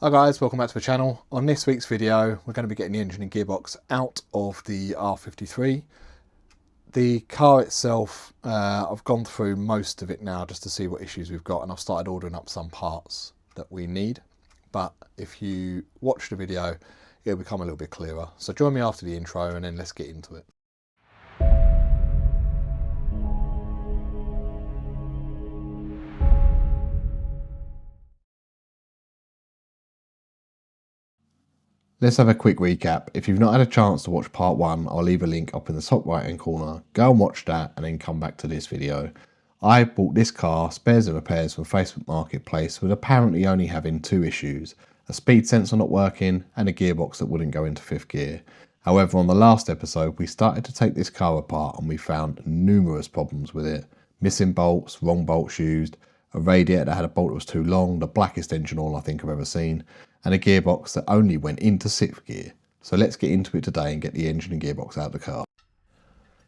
Hi guys, welcome back to the channel. On this week's video, we're going to be getting the engine and gearbox out of the R53. The car itself, I've gone through most of it now just to see what issues we've got, and I've started ordering up some parts that we need. But if you watch the video, it'll become a little bit clearer. So join me after the intro and then let's get into it. Let's have a quick recap. If you've not had a chance to watch part one, I'll leave a link up in the top right hand corner. Go and watch that and then come back to this video. I bought this car, spares and repairs, from Facebook Marketplace, with apparently only having two issues: a speed sensor not working and a gearbox that wouldn't go into fifth gear. However, on the last episode, we started to take this car apart and we found numerous problems with it. Missing bolts, wrong bolts used, a radiator that had a bolt that was too long, the blackest engine oil I think I've ever seen, and a gearbox that only went into sixth gear. So let's get into it today and get the engine and gearbox out of the car.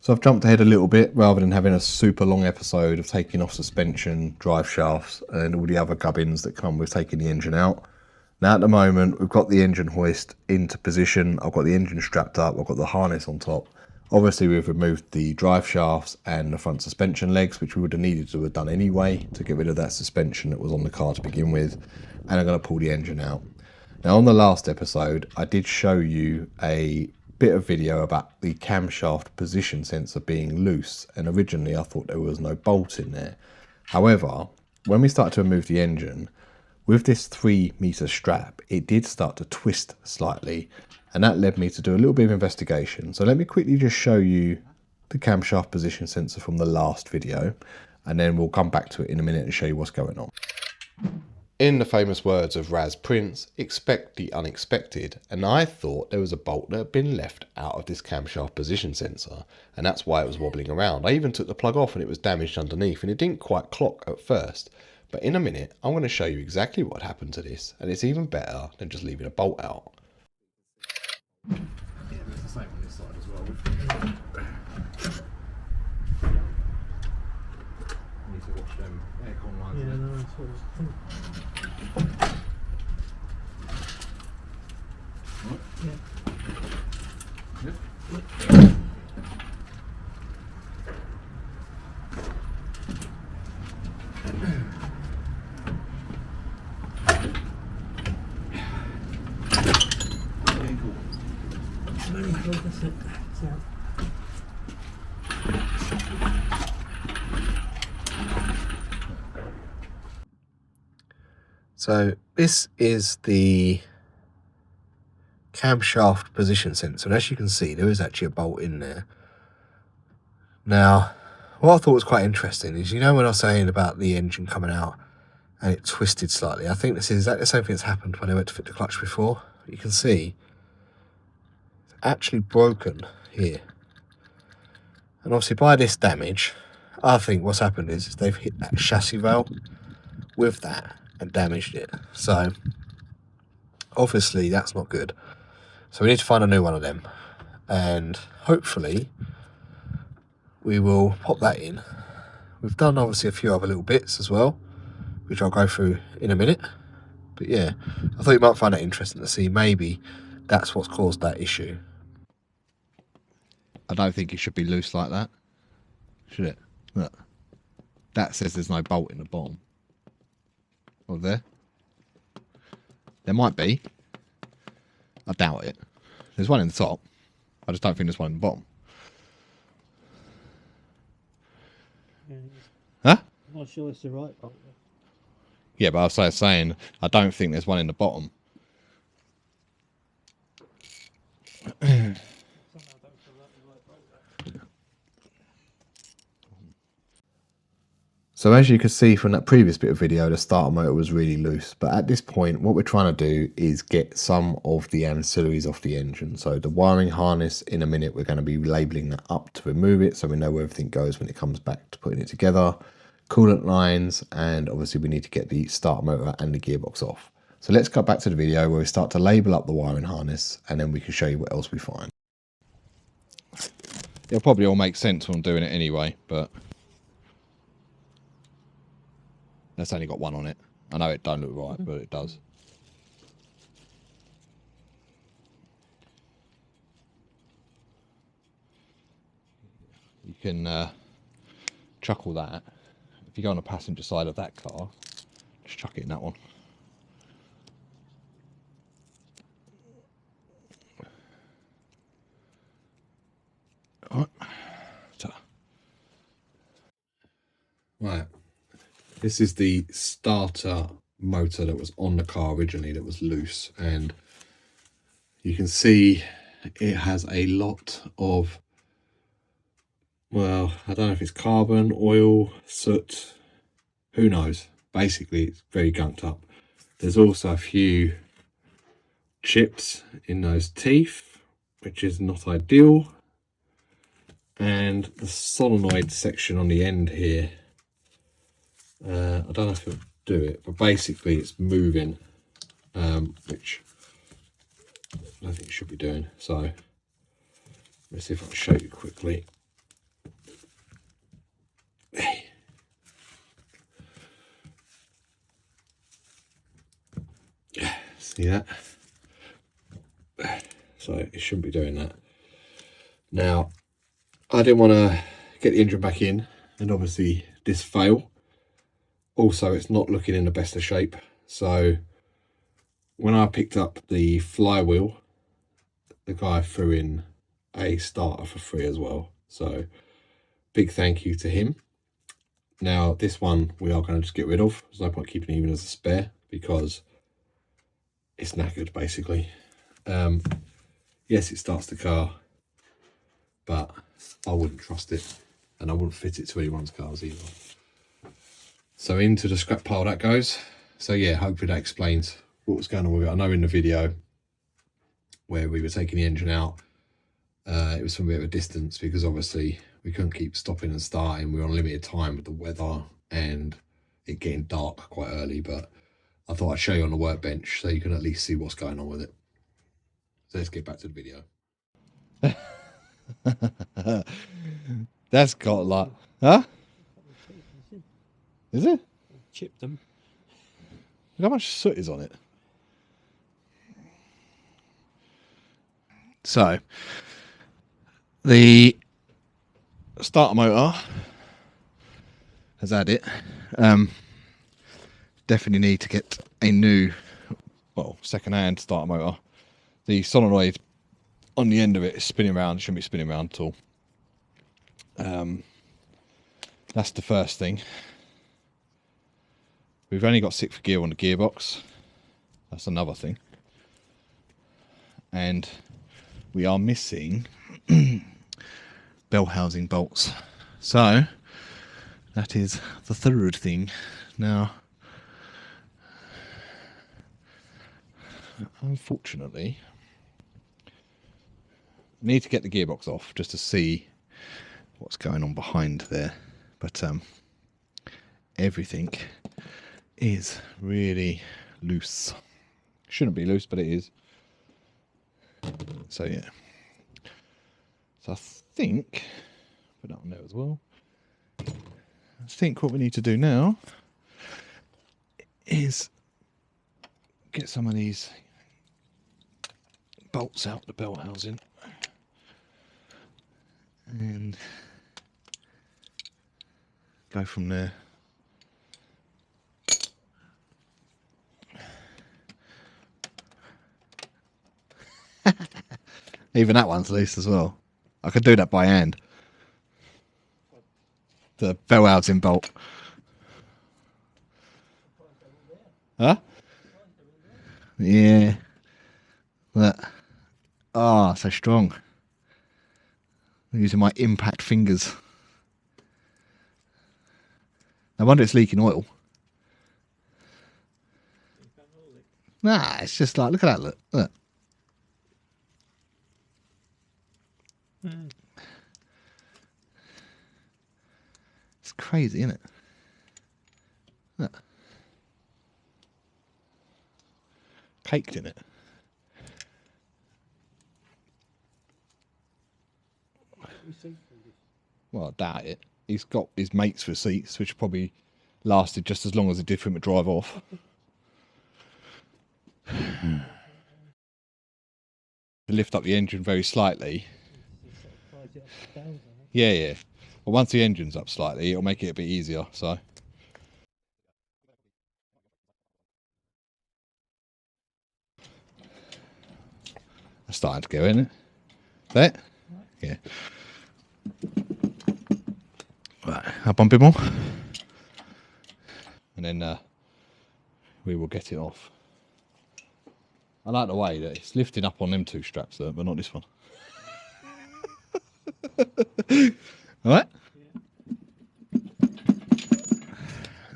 So I've jumped ahead a little bit rather than having a super long episode of taking off suspension, drive shafts and all the other gubbins that come with taking the engine out. Now at the moment we've got the engine hoist into position, I've got the engine strapped up, I've got the harness on top. Obviously we've removed the drive shafts and the front suspension legs, which we would have needed to have done anyway to get rid of that suspension that was on the car to begin with. And I'm going to pull the engine out. Now on the last episode I did show you a bit of video about the camshaft position sensor being loose, and originally I thought there was no bolt in there. However, when we started to remove the engine, with this 3-meter strap it did start to twist slightly, and that led me to do a little bit of investigation. So let me quickly just show you the camshaft position sensor from the last video, and then we'll come back to it in a minute and show you what's going on. In the famous words of Raz Prince, expect the unexpected, and I thought there was a bolt that had been left out of this camshaft position sensor, and that's why it was wobbling around. I even took the plug off and it was damaged underneath, and it didn't quite clock at first. But in a minute, I'm going to show you exactly what happened to this, and it's even better than just leaving a bolt out. Yeah, it's the same on this side as well. Need to watch them aircon lines. Yeah, no, that's what I was Yeah. Yep. So this is the camshaft position sensor, and as you can see there is actually a bolt in there. Now what I thought was quite interesting is, you know when I was saying about the engine coming out and it twisted slightly, I think this is exactly the same thing that's happened when I went to fit the clutch before. You can see it's actually broken here, and obviously by this damage I think what's happened is they've hit that chassis rail with that and damaged it. So obviously that's not good. So we need to find a new one of them, and hopefully we will pop that in. We've done obviously a few other little bits as well, which I'll go through in a minute. But yeah, I thought you might find that interesting to see maybe that's what's caused that issue. I don't think it should be loose like that, should it? Look, that says there's no bolt in the bottom. Oh, there might be. I doubt it. There's one in the top. I just don't think there's one in the bottom. Yeah, huh? I'm not sure it's the right bolt. Yeah, but I was saying I don't think there's one in the bottom. So as you can see from that previous bit of video, the starter motor was really loose. But at this point, what we're trying to do is get some of the ancillaries off the engine. So the wiring harness, in a minute, we're going to be labeling that up to remove it, so we know where everything goes when it comes back to putting it together. Coolant lines, and obviously we need to get the starter motor and the gearbox off. So let's cut back to the video where we start to label up the wiring harness, and then we can show you what else we find. It'll probably all make sense when I'm doing it anyway, but that's only got one on it. I know it don't look right, but it does. you can chuck all that. If you go on the passenger side of that car, just chuck it in that one. Alright. Right. This is the starter motor that was on the car originally that was loose, and you can see it has a lot of, well, I don't know if it's carbon, oil, soot, who knows. Basically, it's very gunked up. There's also a few chips in those teeth, which is not ideal. And the solenoid section on the end here, I don't know if it'll do it, but basically it's moving, which I don't think it should be doing. So let's see if I can show you quickly. See that? So it shouldn't be doing that. Now, I didn't want to get the engine back in and obviously this fail. Also, it's not looking in the best of shape. So when I picked up the flywheel, the guy threw in a starter for free as well. So big thank you to him. Now this one we are going to just get rid of. There's no point keeping it even as a spare because it's knackered basically. Yes, it starts the car, but I wouldn't trust it and I wouldn't fit it to anyone's cars either. So into the scrap pile that goes. So yeah, hopefully that explains what was going on with it. I know in the video where we were taking the engine out, it was from a bit of a distance because obviously we couldn't keep stopping and starting. We were on limited time with the weather and it getting dark quite early, but I thought I'd show you on the workbench so you can at least see what's going on with it. So let's get back to the video. That's got a lot. Huh? Is it? Chipped them. Look how much soot is on it. So, the starter motor has had it. Definitely need to get a new, well, second-hand starter motor. The solenoid on the end of it is spinning around. It shouldn't be spinning around at all. That's the first thing. We've only got 6th gear on the gearbox. That's another thing. And we are missing bell housing bolts. So that is the third thing. Now, unfortunately, I need to get the gearbox off just to see what's going on behind there. But everything is really loose. Shouldn't be loose, but it is. So yeah. So I think, put that on there as well. I think what we need to do now is get some of these bolts out the bell housing and go from there. Even that one's loose as well. I could do that by hand. The bell housing bolt. Huh? Yeah. Look. Ah, so strong. I'm using my impact fingers. No wonder it's leaking oil. Nah, it's just like, look at that, look. Look. It's crazy, isn't it? Look. Caked in it. Well, I doubt it. He's got his mates receipts, which probably lasted just as long as it did for him to drive off. To lift up the engine very slightly. Yeah, yeah. But once the engine's up slightly, it'll make it a bit easier, so. It's starting to go, isn't it? There? Yeah. Right, up on a bit more. And then we will get it off. I like the way that it's lifting up on them two straps there, but not this one. Alright?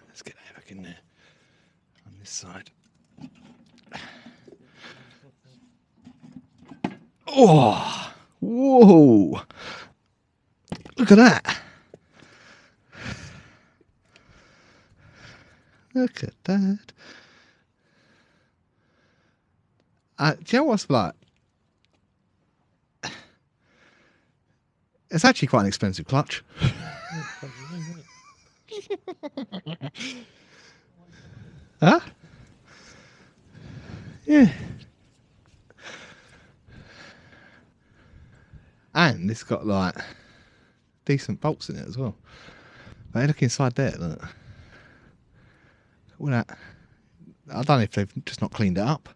Let's get that back in there. On this side. Oh! Whoa! Look at that! Look at that. Do you know what's like? It's actually quite an expensive clutch. Huh? Yeah. And it's got like decent bolts in it as well. But look inside there, look. All that. I don't know if they've just not cleaned it up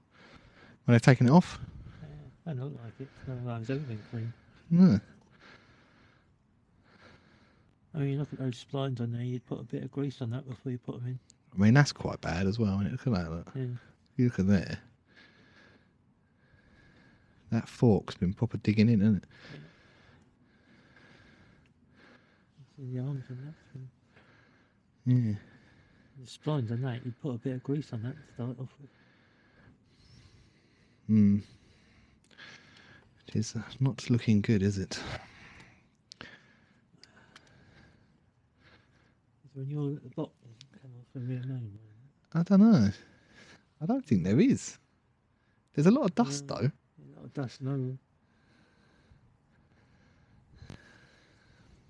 when they've taken it off. I don't like it. Sometimes everything clean. Yeah. I mean, look at those splines on there. You'd put a bit of grease on that before you put them in. I mean, that's quite bad as well, isn't it? Look at that, look. Yeah. You look at there. That fork's been proper digging in, hasn't it? See the arms and that. Yeah. The splines on that, you'd put a bit of grease on that to start off with. Hmm. It is not looking good, is it? When you're at the bottom, come off the rear main. I don't know. I don't think there is. There's a lot of dust, though. A lot of dust, no.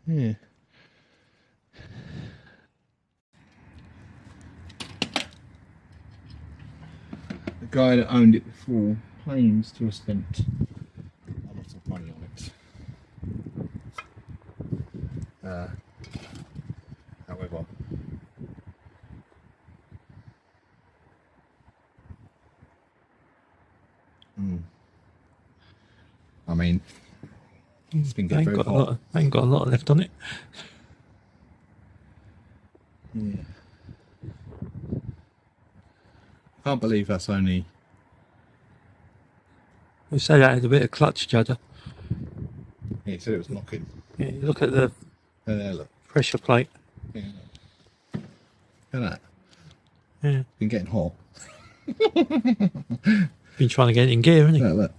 Yeah. The guy that owned it before claims to have spent a lot of money on it. However, I mean, it's been getting very hot. I ain't got a lot left on it. Yeah. I can't believe that's only. We say that had a bit of clutch judder. Yeah, he said it was knocking. Yeah, look at the There, look. pressure plate. Yeah. Look at that. Yeah. It's been getting hot. Been trying to get it in gear, hasn't he? Look.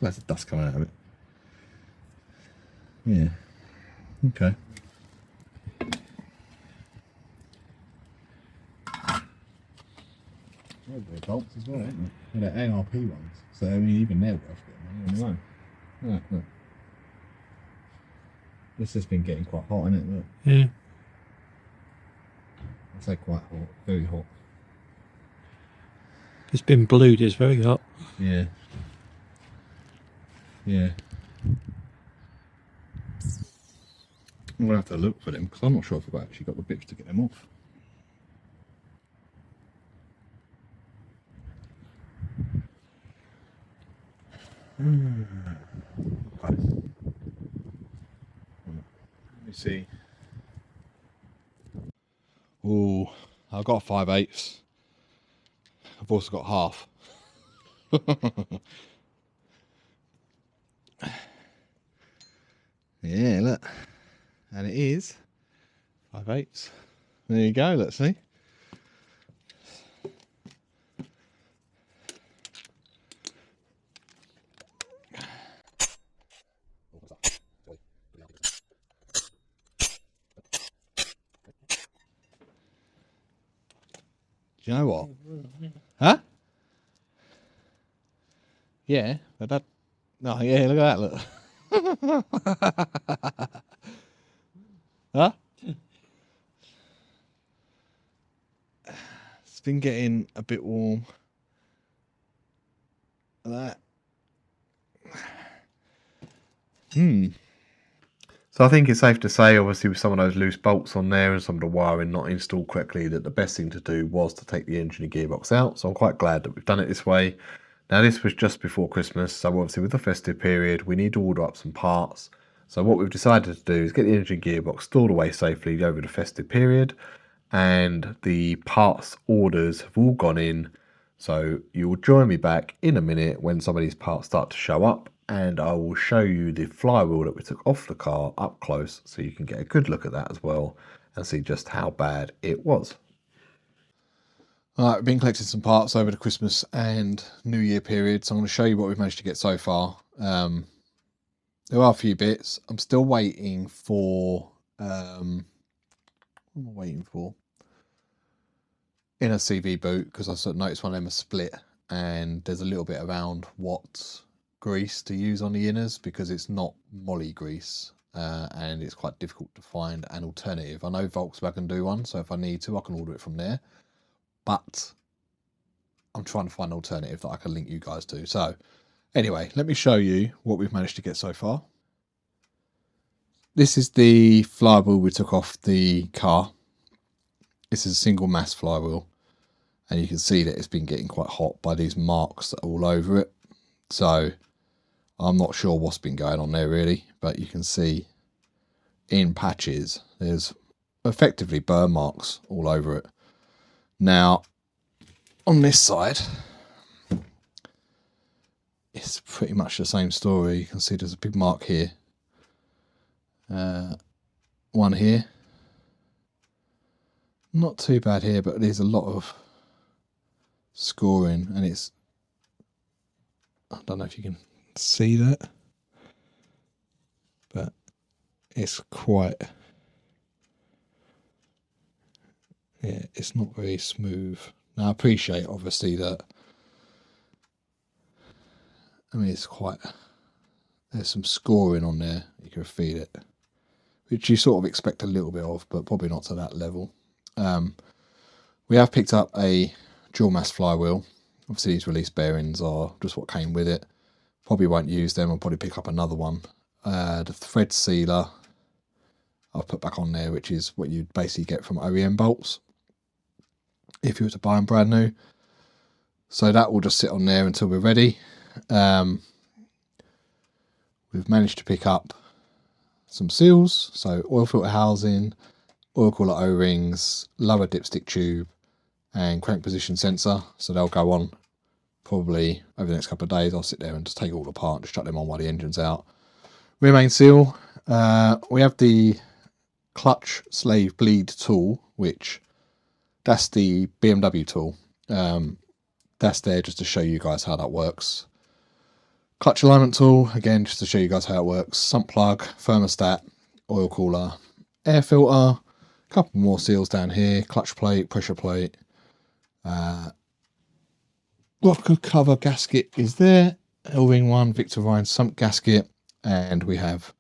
There's the dust coming out of it. Yeah. Okay. They're bolts as well, aren't they? They're ARP ones. So, I mean, even they're worth getting money on their own. Look. This has been getting quite hot, isn't it? Look. Yeah. I'd say quite hot. Very hot. It's been blued, it's very hot. Yeah. Yeah. I'm going to have to look for them because I'm not sure if I've actually got the bits to get them off. Okay. Let me see. Oh, I've got 5/8. I've also got half. Yeah, look. And it is 5/8. There you go, let's see. Do you know what? Huh? Yeah, but that. No, yeah, look at that, look. Huh? It's been getting a bit warm. Like that. So I think it's safe to say, obviously with some of those loose bolts on there and some of the wiring not installed correctly, that the best thing to do was to take the engine and gearbox out. So I'm quite glad that we've done it this way. Now this was just before Christmas, so obviously with the festive period we need to order up some parts. So what we've decided to do is get the engine gearbox stored away safely over the festive period, and the parts orders have all gone in. So you will join me back in a minute when some of these parts start to show up, and I will show you the flywheel that we took off the car up close so you can get a good look at that as well and see just how bad it was. Alright, we've been collecting some parts over the Christmas and New Year period, so I'm going to show you what we've managed to get so far. There are a few bits. I'm still waiting for... what am I waiting for? In a CV boot, because I sort of noticed one of them is split, and there's a little bit around what grease to use on the inners because it's not moly grease, and it's quite difficult to find an alternative. I know Volkswagen do one, so if I need to I can order it from there, but I'm trying to find an alternative that I can link you guys to. So anyway, let me show you what we've managed to get so far. This is the flywheel we took off the car. This is a single mass flywheel, and you can see that it's been getting quite hot by these marks that are all over it. So I'm not sure what's been going on there really, but you can see in patches there's effectively burn marks all over it. Now on this side it's pretty much the same story. You can see there's a big mark here, one here, not too bad here, but there's a lot of scoring, and it's, I don't know if you can see that, but it's quite, yeah, it's not very smooth. Now I appreciate obviously that, I mean it's quite, there's some scoring on there, you can feel it, which you sort of expect a little bit of, but probably not to that level. We have picked up a dual mass flywheel. Obviously these release bearings are just what came with it. Probably won't use them, I'll probably pick up another one. The thread sealer I'll put back on there, which is what you basically get from OEM bolts if you were to buy them brand new. So that will just sit on there until we're ready. We've managed to pick up some seals, so oil filter housing, oil cooler O-rings, lower dipstick tube, and crank position sensor. So they'll go on probably over the next couple of days. I'll sit there and just take all apart and just shut them on while the engine's out. Rear main seal, we have the clutch slave bleed tool, which that's the BMW tool. That's there just to show you guys how that works. Clutch alignment tool, again just to show you guys how it works. Sump plug, thermostat, oil cooler, air filter, a couple more seals down here, clutch plate, pressure plate, rocker cover gasket is there, L-ring 1 Victor Ryan sump gasket, and we have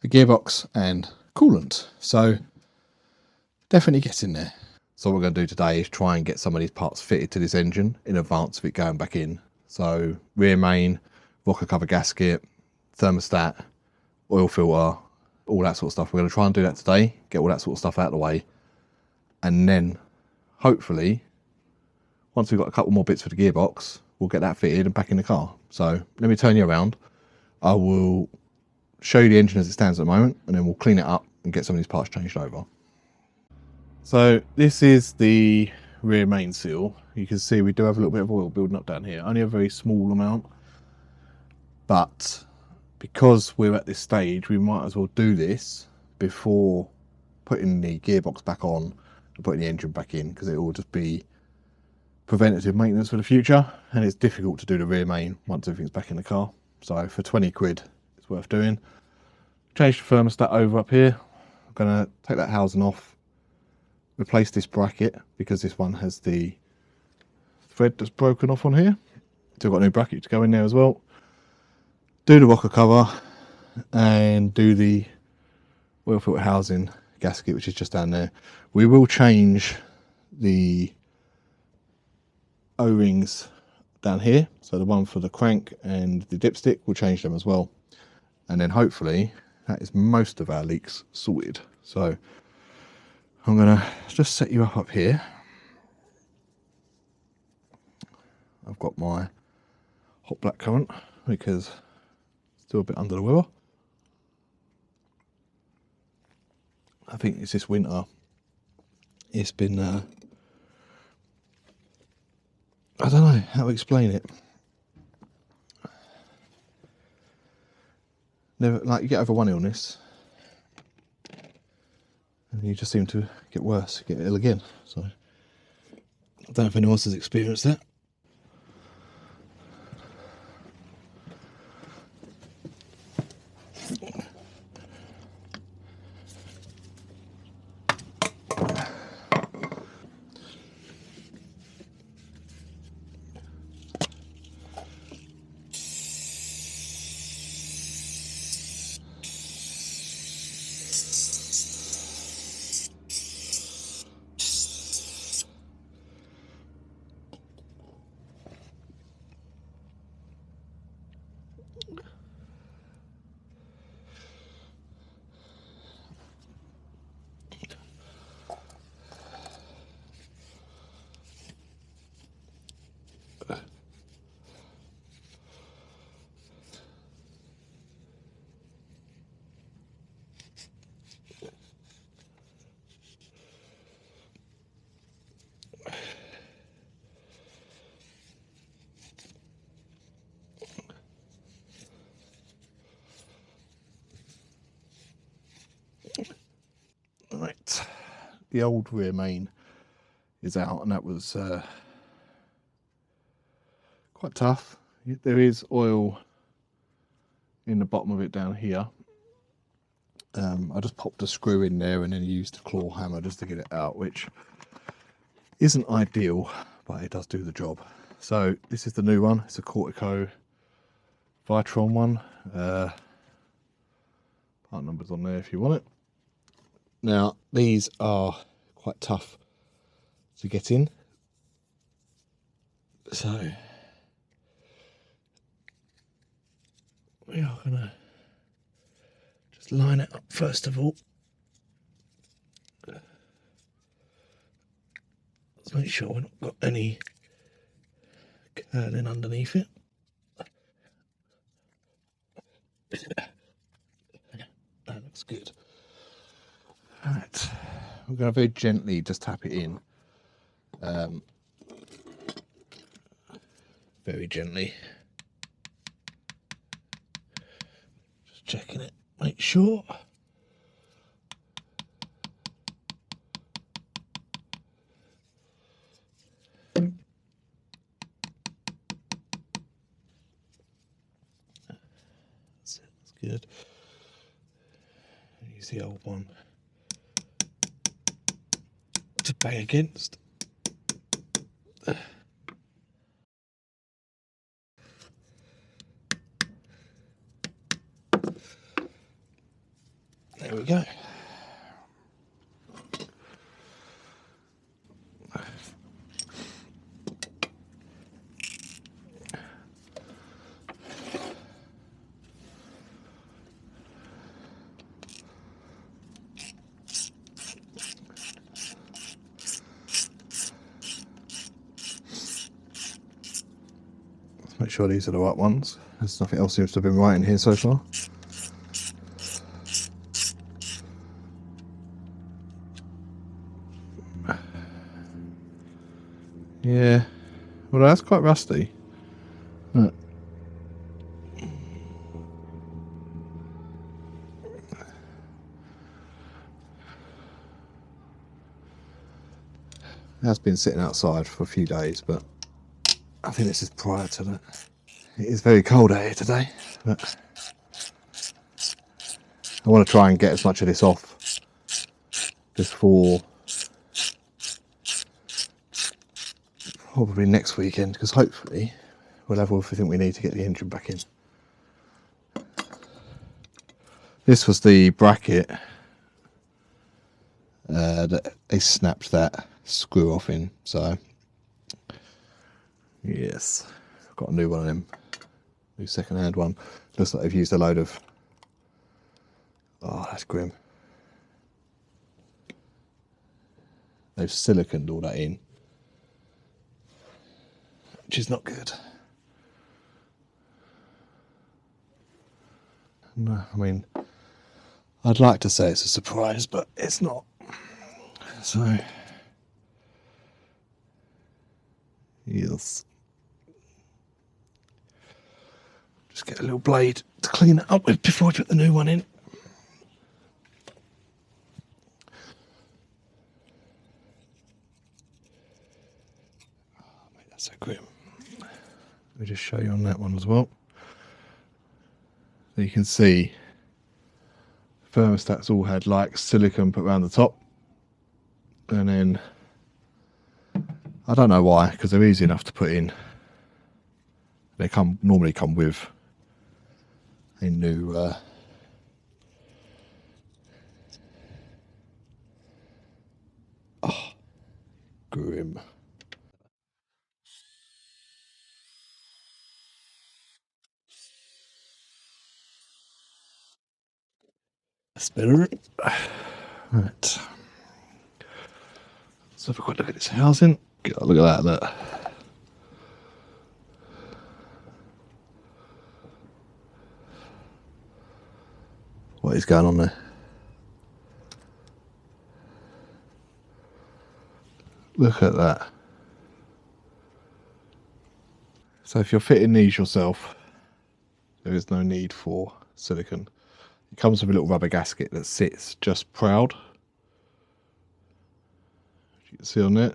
a gearbox and coolant. So definitely get in there. So what we're going to do today is try and get some of these parts fitted to this engine in advance of it going back in. So rear main, rocker cover gasket, thermostat, oil filter, all that sort of stuff. We're going to try and do that today, get all that sort of stuff out of the way, and then hopefully once we've got a couple more bits for the gearbox, we'll get that fitted and back in the car. So let me turn you around. I will show you the engine as it stands at the moment, and then we'll clean it up and get some of these parts changed over. So this is the rear main seal. You can see we do have a little bit of oil building up down here, only a very small amount, but because we're at this stage, we might as well do this before putting the gearbox back on and putting the engine back in, because it will just be preventative maintenance for the future, and it's difficult to do the rear main once everything's back in the car. So for 20 quid it's worth doing. Change the thermostat over up here. I'm going to take that housing off, replace this bracket because this one has the thread that's broken off on here, so I've got a new bracket to go in there as well. Do the rocker cover and do the oil filter housing gasket, which is just down there. We will change the O-rings down here, so the one for the crank and the dipstick, we'll change them as well, and then hopefully that is most of our leaks sorted. So I'm going to just set you up here. I've got my hot black currant because still a bit under the weather. I think it's this winter. It's been, I don't know how to explain it. Never, like, you get over one illness and you just seem to get worse, get ill again. So I don't know if anyone else has experienced that. Right, the old rear main is out, and that was quite tough. There is oil in the bottom of it down here. I just popped a screw in there and then used a claw hammer just to get it out, which isn't ideal, but it does do the job. So this is the new one. It's a Cortico Vitron one. Part numbers on there if you want it. Now these are quite tough to get in, so we are gonna just line it up first of all. Let's make sure we've not got any curling underneath it. That looks good. Right, we're going to very gently just tap it in. Very gently. Just checking it, make sure. That's it, that's good. Use the old one to bang against. There we go. Make sure these are the right ones. There's nothing else seems to have been right in here so far. Yeah, well that's quite rusty. Look. It has been sitting outside for a few days, but I think this is prior to that. It is very cold out here today, but I want to try and get as much of this off before probably next weekend, because hopefully we'll have everything we need to get the engine back in. This was the bracket that they snapped that screw off in, so yes, I've got a new one of them, new second hand one. Looks like they've used a load of Oh, that's grim. They've siliconed all that in, which is not good. No, I mean, I'd like to say it's a surprise, but it's not. So, yes. Just get a little blade to clean it up with before I put the new one in. Oh, mate, that's so grim. Let me just show you on that one as well. So you can see thermostats all had like silicone put around the top, and then I don't know why, because they're easy enough to put in. They normally come with a new oh, grim. That's better. Right. Let's have a quick look at this housing. God, look at that, look. What is going on there? Look at that. So if you're fitting these yourself, there is no need for silicone. It comes with a little rubber gasket that sits just proud. You can see on it.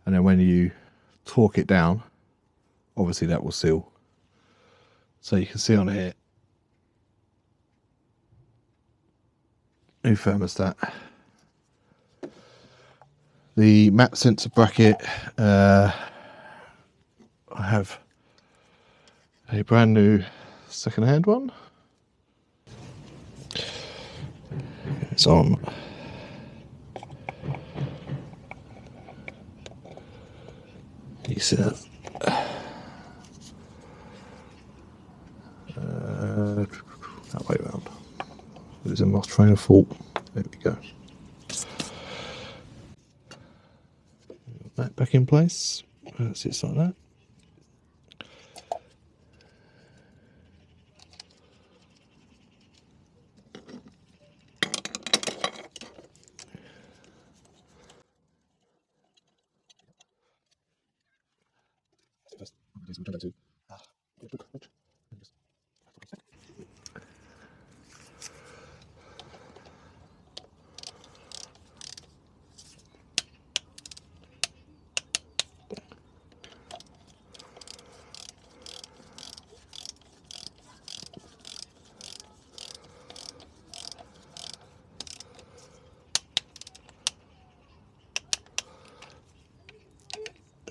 And then when you torque it down, obviously that will seal. So you can see on here, new thermostat. The map sensor bracket, I have a brand new second-hand one. It's on. You see that? That way around. Losing my train of thought. There we go. That back in place. It sits like that.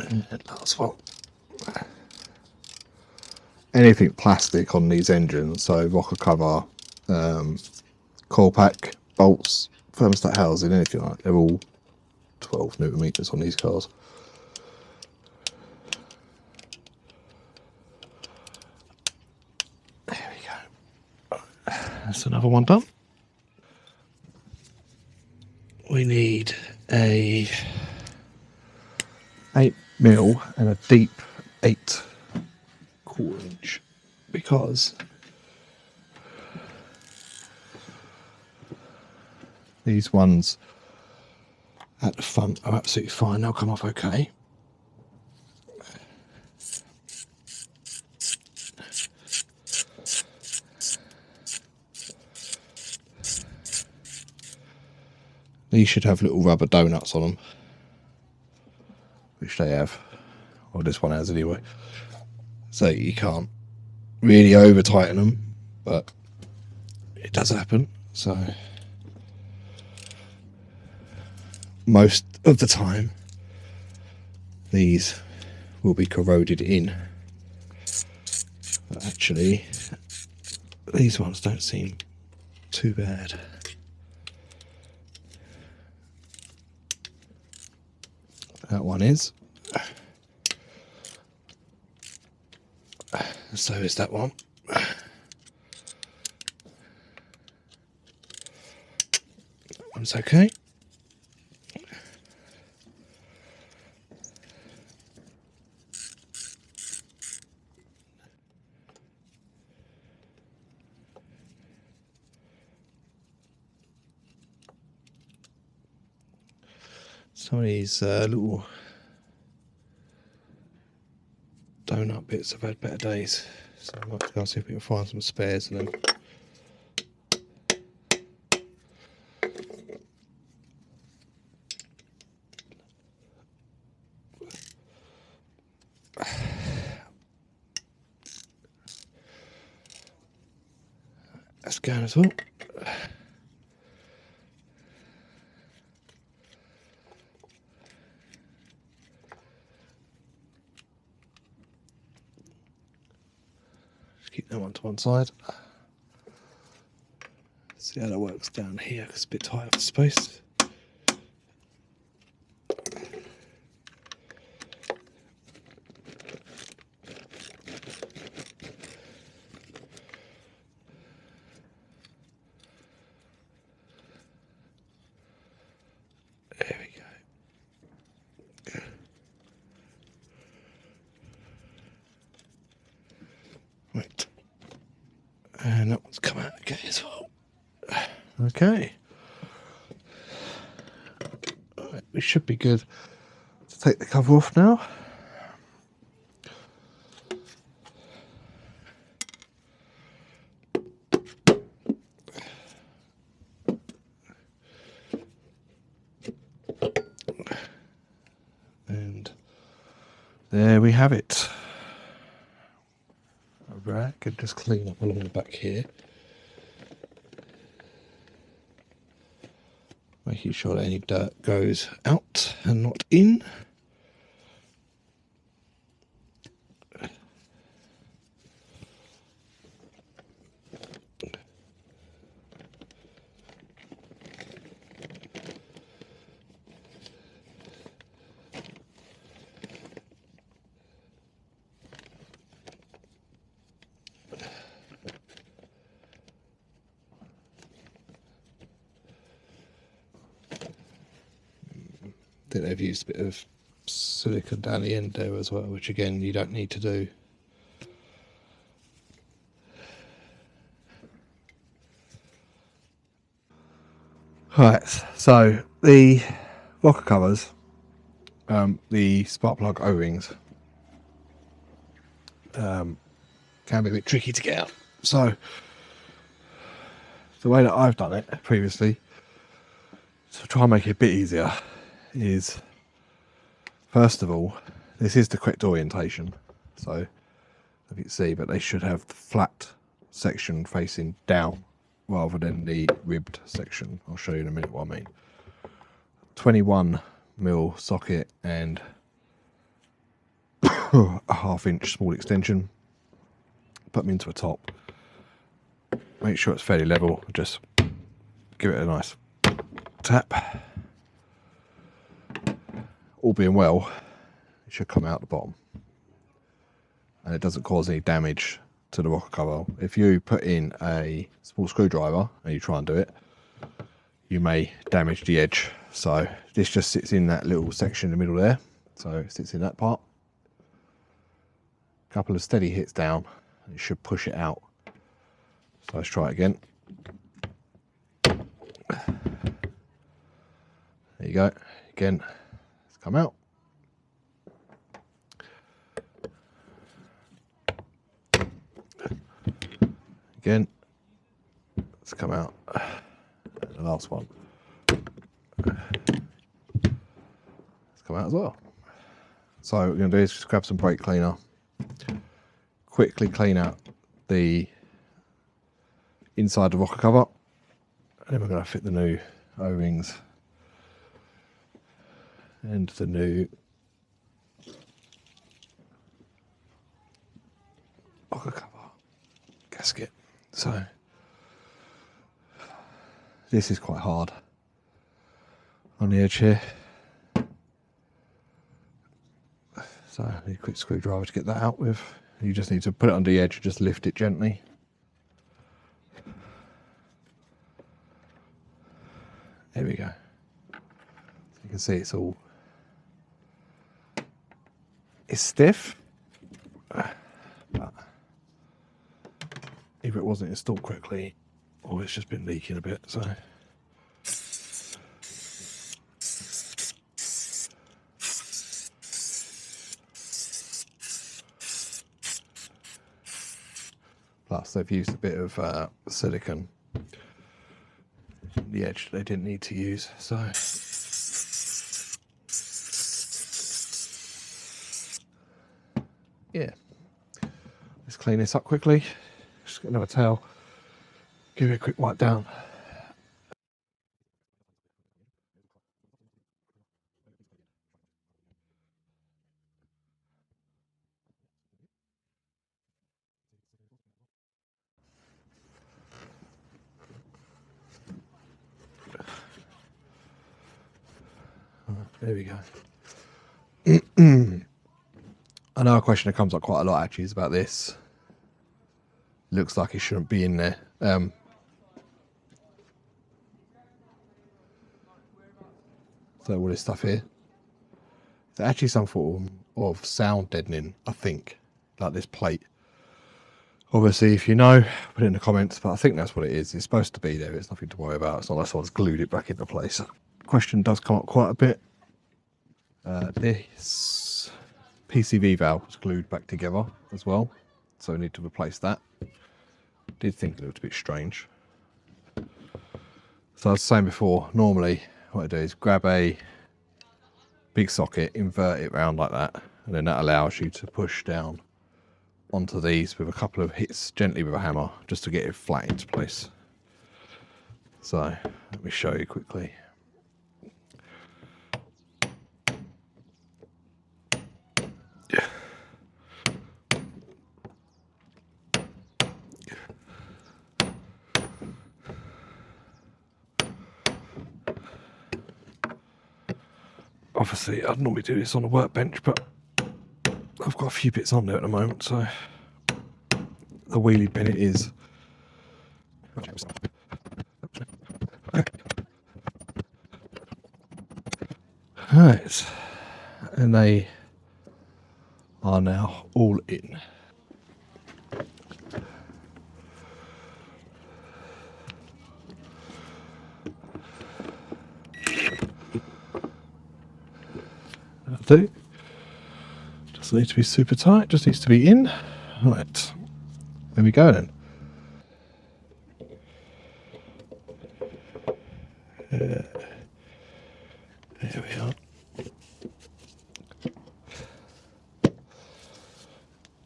And last one. Anything plastic on these engines, so rocker cover, coil pack, bolts, thermostat housing, anything like that, they're all 12 newton meters on these cars. There we go. That's another one done. We need a 8mm and a deep 8/4 inch, because these ones at the front are absolutely fine, they'll come off okay. These should have little rubber donuts on them, which they have, or this one has anyway. So you can't really over tighten them, but it does happen. So most of the time these will be corroded in, but actually these ones don't seem too bad. That one is. So is that one. was okay. Some of these little donut bits have had better days, so I might go and see if we can find some spares of them. That's going as well. Just keep that one to one side. See how that works down here, because it's a bit tight for space. There we go. Right. And that one's come out okay as well. Okay. Right, we should be good to take the cover off now. And there we have it. A rag and just clean up along the back here. Making sure that any dirt goes out and not in. I think they've used a bit of silicone down the end there as well, which again you don't need to do. Right, so the rocker covers, the spark plug O-rings, can be a bit tricky to get out. So the way that I've done it previously, to try and make it a bit easier, is first of all, this is the correct orientation, so if you can see, but they should have the flat section facing down rather than the ribbed section. I'll show you in a minute what I mean. 21mm socket and a 1/2 inch small extension. Put them into a top. Make sure it's fairly level. Just give it a nice tap. All being well, it should come out the bottom, and it doesn't cause any damage to the rocker cover. If you put in a small screwdriver and you try and do it, you may damage the edge. So this just sits in that little section in the middle there, so it sits in that part. A couple of steady hits down and it should push it out. So let's try it again. There you go. Again, it's come out. Again, it's come out. And the last one, it's come out as well. So what we're going to do is just grab some brake cleaner, quickly clean out the inside the rocker cover, and then we're going to fit the new O-rings and the new rocker cover gasket. So this is quite hard on the edge here, so I need a quick screwdriver to get that out with. You just need to put it on the edge and just lift it gently. There we go. can see it's stiff, but either it wasn't installed quickly or it's just been leaking a bit. So plus they've used a bit of silicone on the edge they didn't need to use. So yeah, let's clean this up quickly. Just get another towel, give it a quick wipe down. There we go. I know a question that comes up quite a lot actually is about this. Looks like it shouldn't be in there. So all this stuff here, it's actually some form of sound deadening, I think, like this plate. Obviously, if you know, put it in the comments, but I think that's what it is. It's supposed to be there. It's nothing to worry about. It's not like someone's glued it back into place. Question does come up quite a bit. This PCV valve was glued back together as well, so we need to replace that. Did think it looked a bit strange. So I was saying before, normally what I do is grab a big socket, invert it round like that, and then that allows you to push down onto these with a couple of hits gently with a hammer just to get it flat into place. So let me show you quickly. Obviously, I'd normally do this on a workbench, but I've got a few bits on there at the moment, so the wheelie bin it is. Right, and they are now all in. That'll do. Doesn't need to be super tight, just needs to be in. Right, there we go then. There we are.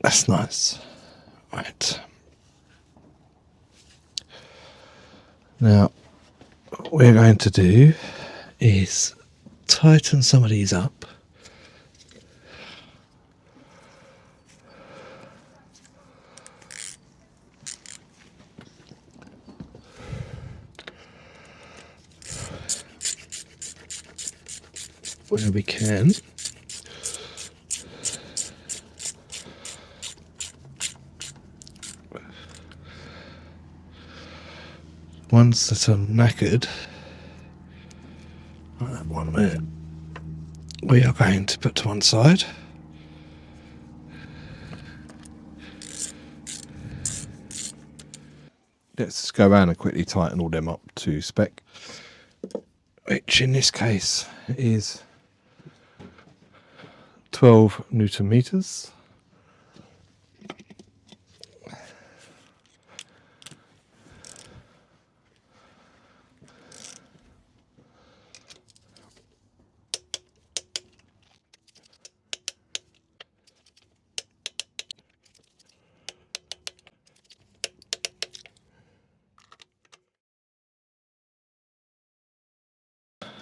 That's nice. Right. Now, what we're going to do is tighten some of these up. Where we can. Ones that are knackered, like that one there, we are going to put to one side. Let's go around and quickly tighten all them up to spec, which in this case is 12 Newton meters.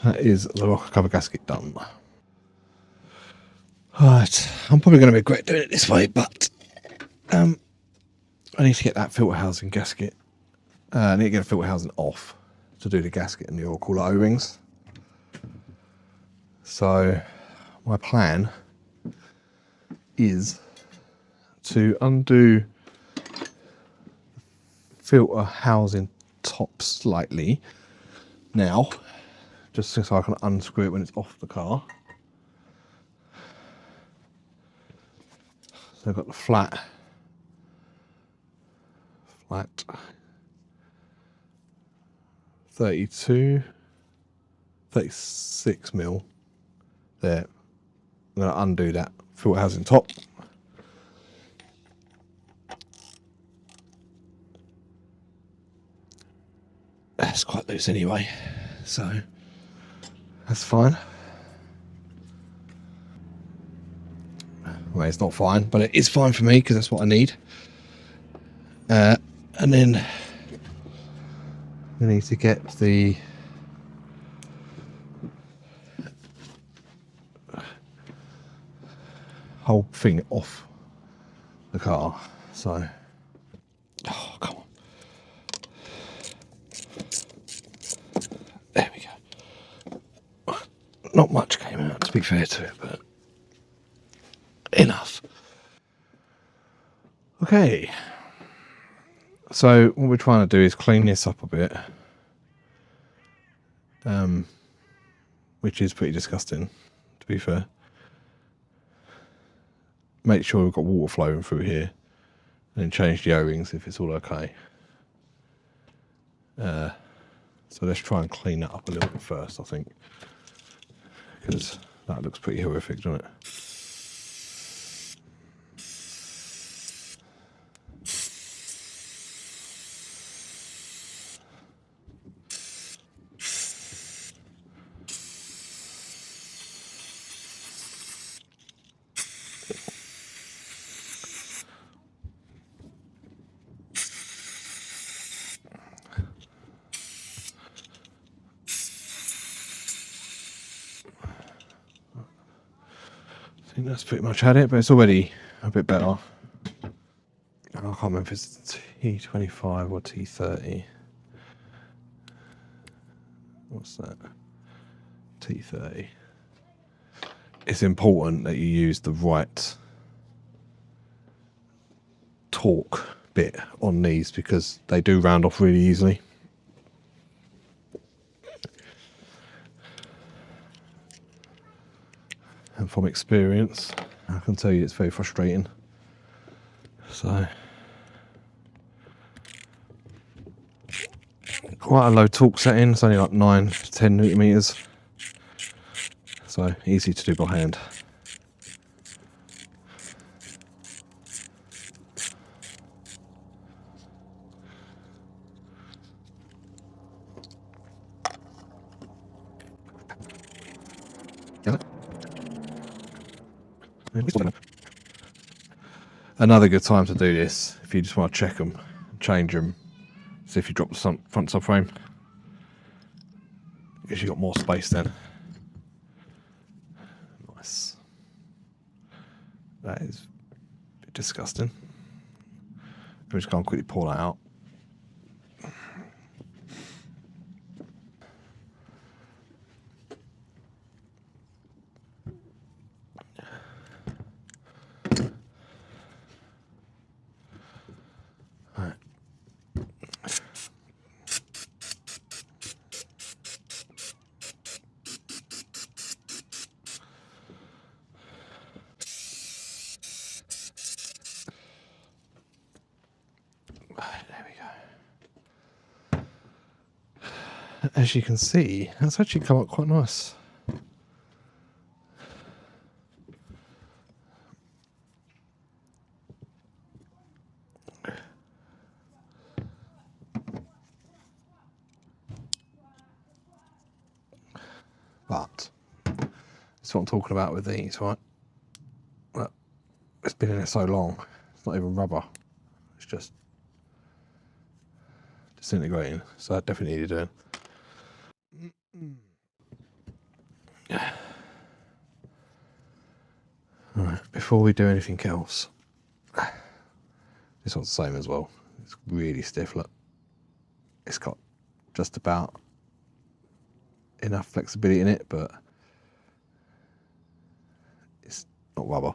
That is the rocker cover gasket done. Right, I'm probably going to regret doing it this way, but I need to get that filter housing gasket. I need to get a filter housing off to do the gasket and the oil cooler O-rings. So my plan is to undo filter housing top slightly now, just so I can unscrew it when it's off the car. So I've got the flat 32, 36 mil there. I'm going to undo that filter housing top. That's quite loose anyway, so that's fine. Well, it's not fine, but it is fine for me because that's what I need. And then we need to get the whole thing off the car. So, oh, come on. There we go. Not much came out, to be fair to it, but enough. Okay. So what we're trying to do is clean this up a bit, which is pretty disgusting, to be fair. Make sure we've got water flowing through here, and then change the O-rings if it's all okay. So let's try and clean that up a little bit first, I think, because that looks pretty horrific, doesn't it? I think that's pretty much had it, but it's already a bit better. I can't remember if it's T25 or T30. What's that? T30. It's important that you use the right torque bit on these because they do round off really easily. And from experience, I can tell you it's very frustrating. So, quite a low torque setting, it's only like 9 to 10 newton meters. So, easy to do by hand. Another good time to do this if you just want to check them, change them. See if you drop the front subframe, because you've got more space then. Nice. That is a bit disgusting. I'm just going to quickly pull that out. As you can see, that's actually come up quite nice. But that's what I'm talking about with these, right? Look, it's been in there so long, it's not even rubber. It's just disintegrating, so that definitely needed doing. Alright, before we do anything else, this one's the same as well. It's really stiff, look. It's got just about enough flexibility in it, but it's not rubber.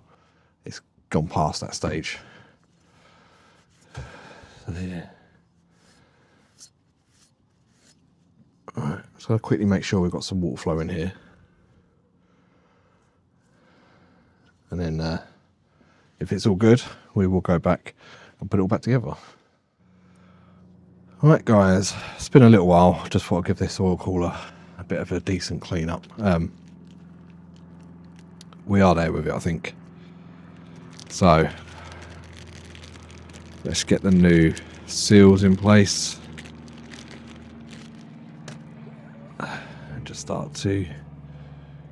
It's gone past that stage. So yeah. Alright, So I'll quickly make sure we've got some water flow in here. And then if it's all good, we will go back and put it all back together. Alright guys, it's been a little while. Just thought I'd give this oil cooler a bit of a decent clean up. We are there with it, I think. So let's get the new seals in place. And just start to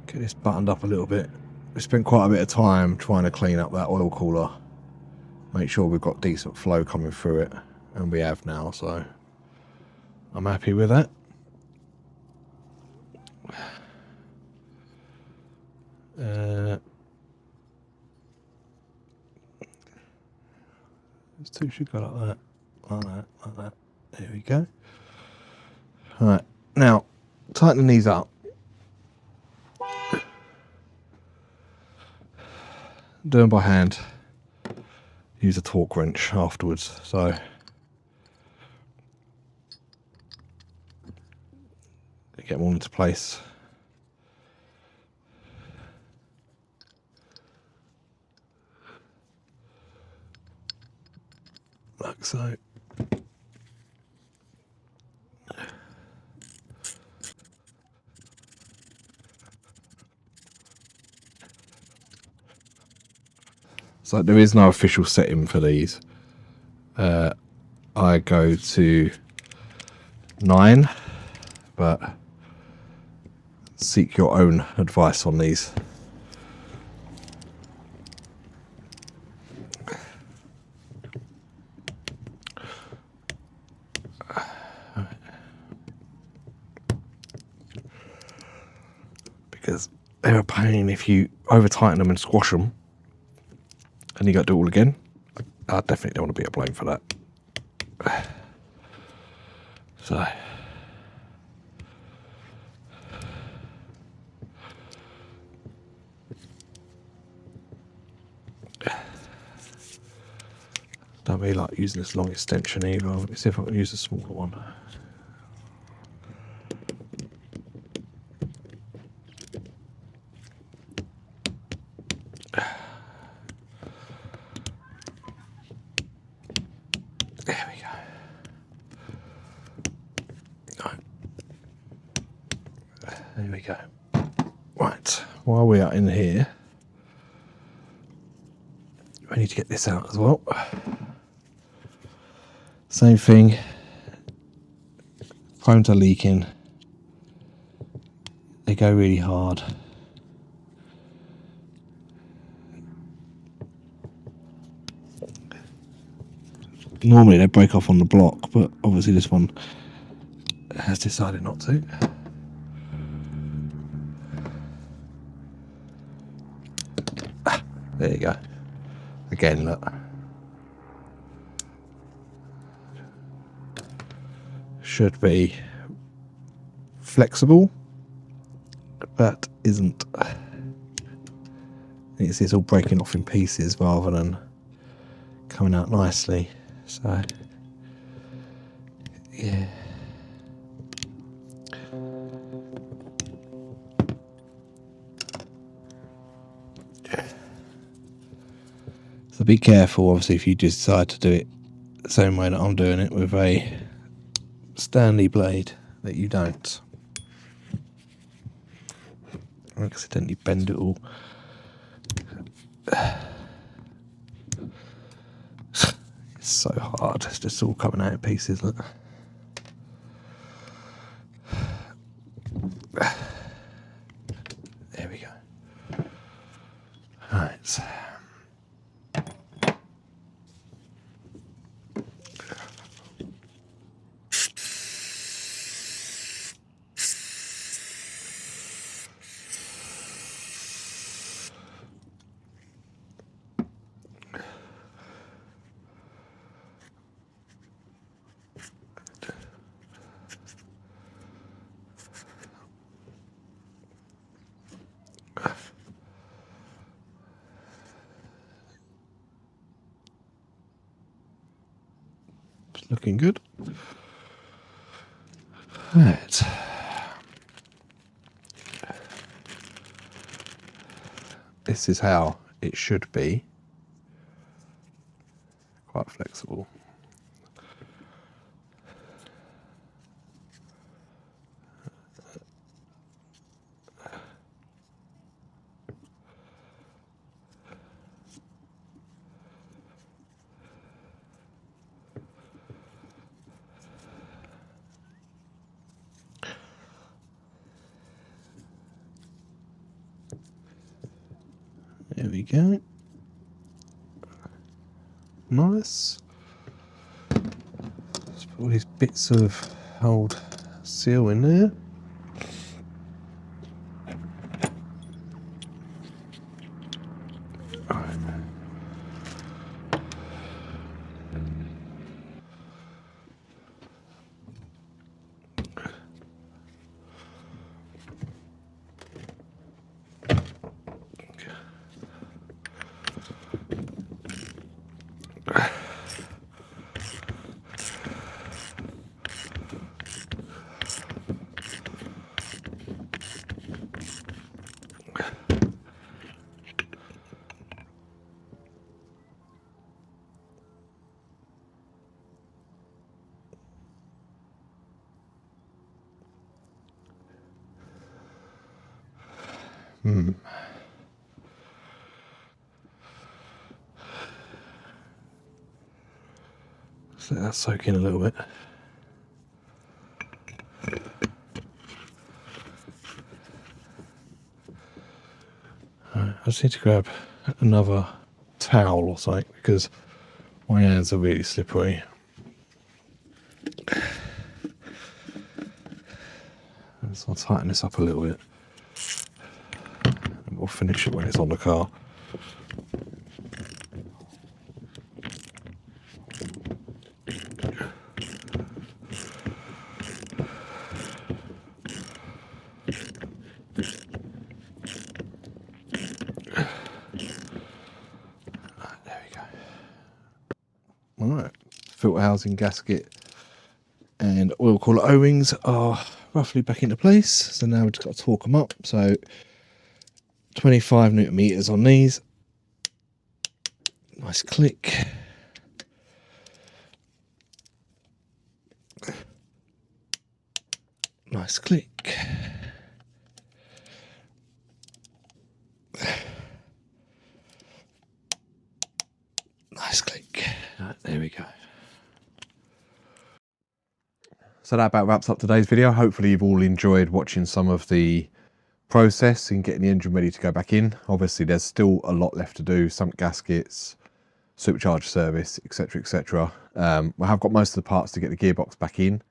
get this buttoned up a little bit. We spent quite a bit of time trying to clean up that oil cooler. Make sure we've got decent flow coming through it. And we have now, so I'm happy with that. These two should go like that. Like that, like that. There we go. Alright, now tightening these up. Do them by hand. Use a torque wrench afterwards. So get them all into place. Like so. So there is no official setting for these. I go to 9, but seek your own advice on these. Because they're a pain if you over tighten them and squash them and you got to do it all again. I definitely don't want to be a blame for that. So don't really like using this long extension either. Let me see if I can use a smaller one. There we go. There we go. Right, while we are in here, I need to get this out as well. Same thing, prone to leaking. They go really hard. Normally they break off on the block, but obviously this one has decided not to. There you go. Again, look. Should be flexible, but isn't. It's all breaking off in pieces rather than coming out nicely. So, yeah. So be careful, obviously, if you decide to do it the same way that I'm doing it with a Stanley blade, that you don't accidentally bend it all. It's so hard, it's just all coming out in pieces, look. There we go. Right. Looking good. Right. this is how it should be. Quite flexible. There we go. Nice. Let's put all these bits of old seal in there. So let that soak in a little bit. Right, I just need to grab another towel or something because my hands are really slippery. So I'll tighten this up a little bit and we'll finish it when it's on the car. Alright, filter housing, gasket and oil cooler O-rings are roughly back into place, so now we've just got to torque them up. So 25 newton meters on these. Nice click. Nice click. Nice click. Right, there we go. So that about wraps up today's video. Hopefully you've all enjoyed watching some of the process in getting the engine ready to go back in. Obviously there's still a lot left to do, sunk gaskets, supercharger service, etc, etc. I have got most of the parts to get the gearbox back in,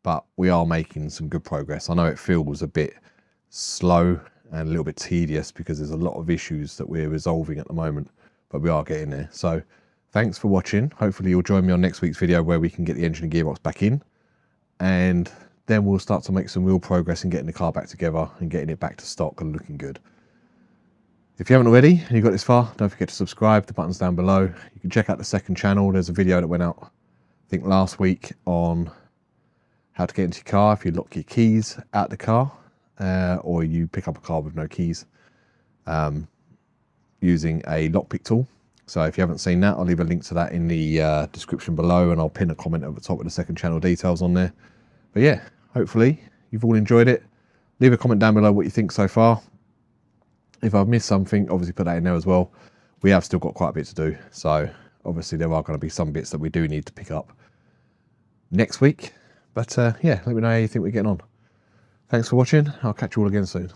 but we are making some good progress. I know it feels a bit slow and a little bit tedious because there's a lot of issues that we're resolving at the moment, but we are getting there. So thanks for watching. Hopefully you'll join me on next week's video where we can get the engine and gearbox back in, and then we'll start to make some real progress in getting the car back together and getting it back to stock and looking good. If you haven't already and you got this far, don't forget to subscribe. The button's down below. You can check out the second channel. There's a video that went out, I think last week, on how to get into your car if you lock your keys out the car or you pick up a car with no keys using a lockpick tool. So if you haven't seen that, I'll leave a link to that in the description below, and I'll pin a comment at the top with the second channel details on there. But yeah, hopefully you've all enjoyed it. Leave a comment down below what you think so far. If I've missed something, obviously put that in there as well. We have still got quite a bit to do, so obviously there are going to be some bits that we do need to pick up next week. But yeah, let me know how you think we're getting on. Thanks for watching. I'll catch you all again soon.